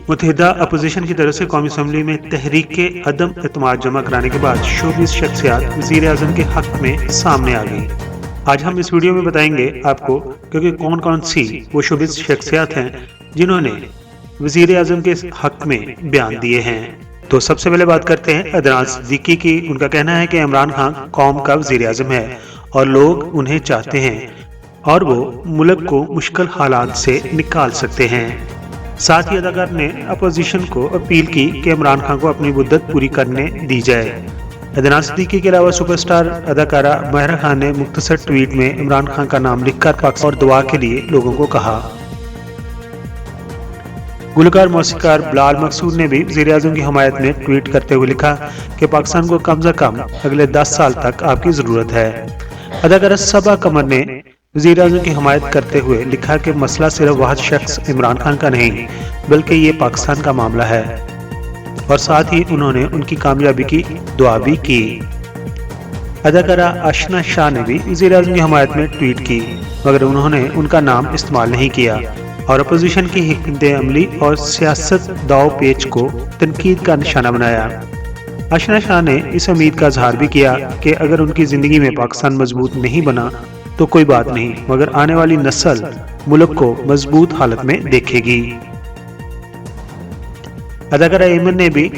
متحدہ اپوزیشن کی طرف سے قومی اسمبلی میں تحریک عدم اعتماد جمع کرانے کے بعد 24 شخصیات وزیر اعظم کے حق میں سامنے آ گئی۔ آج ہم اس ویڈیو میں بتائیں گے آپ کو کہ کون کون سی وہ 24 شخصیات ہیں جنہوں نے وزیر اعظم کے حق میں بیان دیے ہیں۔ تو سب سے پہلے بات کرتے ہیں ادنان صدیقی کی۔ ان کا کہنا ہے کہ عمران خان قوم کا وزیر اعظم ہے اور لوگ انہیں چاہتے ہیں اور وہ ملک کو مشکل حالات سے نکال سکتے ہیں۔ ساتھ ہی اداکار نے اپوزیشن کو اپیل کی کہ عمران خان کو اپنی مدت پوری کرنے دی جائے۔ ادنان صدیقی کے علاوہ سپر اسٹار اداکارہ ماہرہ خان نے مختصر ٹویٹ میں عمران خان کا نام لکھ کر پاکستان اور دعا کے لیے لوگوں کو کہا۔ گلوکار موسیقار بلال مقصود نے بھی وزیر اعظم کی حمایت میں ٹویٹ کرتے ہوئے لکھا کہ پاکستان کو کم از کم اگلے 10 سال تک آپ کی ضرورت ہے۔ اداکارہ صبا قمر نے وزیر اعظم کی حمایت کرتے ہوئے لکھا کہ مسئلہ صرف واحد شخص عمران خان کا نہیں بلکہ یہ پاکستان کا معاملہ ہے، اور ساتھ ہی انہوں نے ان کی کامیابی کی دعا بھی کی۔ اداکارہ آشنا شاہ نے بھی وزیر اعظم کی حمایت میں ٹویٹ کی، مگر انہوں نے ان کا نام استعمال نہیں کیا اور اپوزیشن کی حکمت عملی اور سیاست داؤ پیچ کو تنقید کا نشانہ بنایا۔ آشنا شاہ نے اس امید کا اظہار بھی کیا کہ اگر ان کی زندگی میں پاکستان مضبوط نہیں بنا تو کوئی بات نہیں، مگر آنے والی نسل ملک کو مضبوط حالت میں دیکھے گی۔ اداکارہ ایمن نے بھی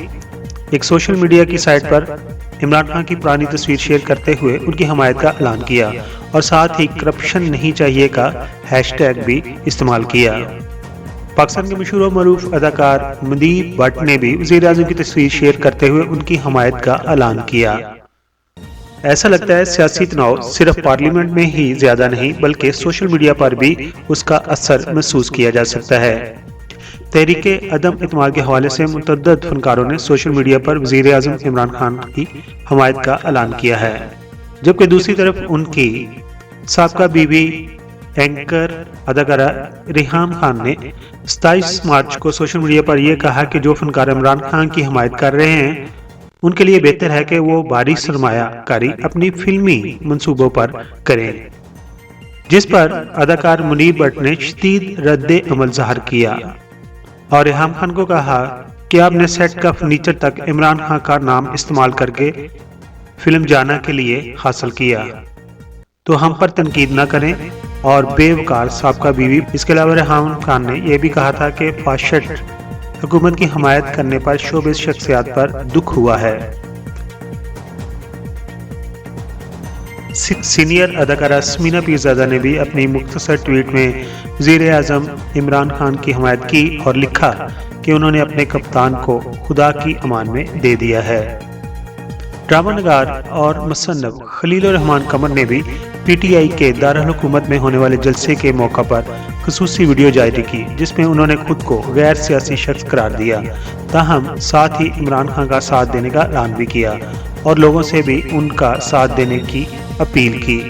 ایک سوشل میڈیا کی سائٹ پر عمران خان کی پرانی تصویر شیئر کرتے ہوئے ان کی حمایت کا اعلان کیا اور ساتھ ہی کرپشن نہیں چاہیے کا ہیش ٹیگ بھی استعمال کیا۔ پاکستان کے مشہور و معروف اداکار مندیپ بٹ نے بھی وزیر اعظم کی تصویر شیئر کرتے ہوئے ان کی حمایت کا اعلان کیا۔ ایسا لگتا ہے سیاسی تناؤ صرف پارلیمنٹ میں ہی زیادہ نہیں بلکہ سوشل میڈیا پر بھی اس کا اثر محسوس کیا جا سکتا ہے۔ تحریک عدم اعتماد کے حوالے سے متعدد فنکاروں نے سوشل میڈیا پر وزیر اعظم عمران خان کی حمایت کا اعلان کیا ہے، جبکہ دوسری طرف ان کی سابقہ بیوی اینکر اداکارہ ریحام خان نے 27 مارچ کو سوشل میڈیا پر یہ کہا کہ جو فنکار عمران خان کی حمایت کر رہے ہیں ان کے لیے بہتر ہے کہ وہ بھاری سرمایہ کاری اپنی فلمی منصوبوں پر کریں، جس پر اداکار منیب بٹ نے شدید رد عمل ظاہر کیا اور ریحام خان کو کہا کہ آپ نے سیٹ کا فرنیچر تک عمران خان کا نام استعمال کر کے فلم جانا کے لیے حاصل کیا، تو ہم پر تنقید نہ کریں اور بے وقار سابقہ بیوی۔ اس کے علاوہ ریحام خان نے یہ بھی کہا تھا کہ فاشسٹ حکومت کی حمایت کرنے پر 24 شخصیات پر دکھ ہوا ہے۔ سینئر اداکارہ سمینا پیرزادہ نے بھی اپنی مختصر ٹویٹ میں وزیر اعظم عمران خان کی حمایت کی اور لکھا کہ انہوں نے اپنے کپتان کو خدا کی امان میں دے دیا ہے۔ ڈرامہ نگار اور مصنف خلیل الرحمان قمر نے بھی پی ٹی آئی کے دارالحکومت میں ہونے والے جلسے کے موقع پر خصوصی ویڈیو جاری کی، جس میں انہوں نے خود کو غیر سیاسی شخص قرار دیا، تاہم ساتھ ہی عمران خان کا ساتھ دینے کا اعلان بھی کیا اور لوگوں سے بھی ان کا ساتھ دینے کی اپیل کی۔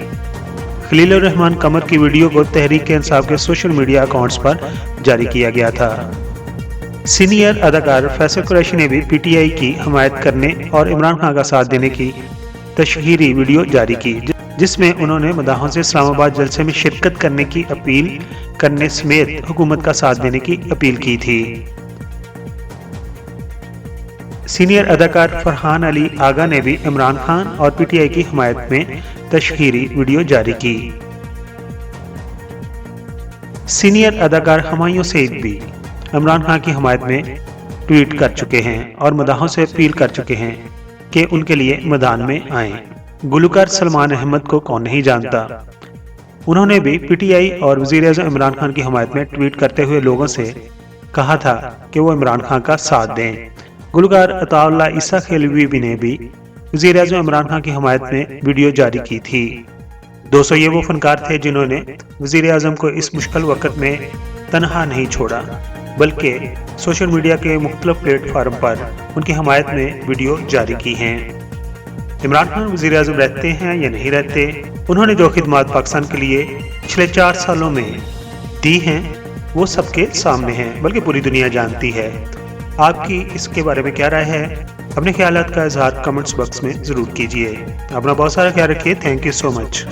خلیل الرحمان قمر کی ویڈیو کو تحریک انصاف کے سوشل میڈیا اکاؤنٹس پر جاری کیا گیا تھا۔ سینئر اداکار فیصل قریشی نے بھی پی ٹی آئی کی حمایت کرنے اور عمران خان کا ساتھ دینے کی تشہیری ویڈیو جاری کی، جس میں انہوں نے مداحوں سے اسلام آباد جلسے میں شرکت کرنے کی اپیل کرنے سمیت حکومت کا ساتھ دینے کی اپیل کی تھی۔ سینئر اداکار فرحان علی آغا نے بھی عمران خان اور پی ٹی آئی کی حمایت میں تشہیری ویڈیو جاری کی۔ سینئر اداکار ہمایوں سعید بھی عمران خان کی حمایت میں ٹویٹ کر چکے ہیں اور مداحوں سے اپیل کر چکے ہیں کہ ان کے لیے میدان میں آئیں۔ گلوکار سلمان احمد کو کون نہیں جانتا، انہوں نے بھی پی ٹی آئی اور وزیر اعظم عمران خان کی حمایت میں ٹویٹ کرتے ہوئے لوگوں سے کہا تھا کہ وہ عمران خان کا ساتھ دیں۔ گلوکار عطا اللہ عیسیٰ کھیلوی نے بھی وزیر اعظم عمران خان کی حمایت میں ویڈیو جاری کی تھی۔ دوستو، یہ وہ فنکار تھے جنہوں نے وزیر اعظم کو اس مشکل وقت میں تنہا نہیں چھوڑا بلکہ سوشل میڈیا کے مختلف پلیٹ فارم پر ان کی حمایت میں ویڈیو جاری کی ہیں۔ عمران خان وزیر اعظم رہتے ہیں یا نہیں رہتے، انہوں نے جو خدمات پاکستان کے لیے پچھلے 4 سالوں میں دی ہیں وہ سب کے سامنے ہیں، بلکہ پوری دنیا جانتی ہے۔ آپ کی اس کے بارے میں کیا رائے ہے؟ اپنے خیالات کا اظہار کمنٹس باکس میں ضرور کیجیے۔ اپنا بہت سارا خیال رکھیے۔ Thank you so much.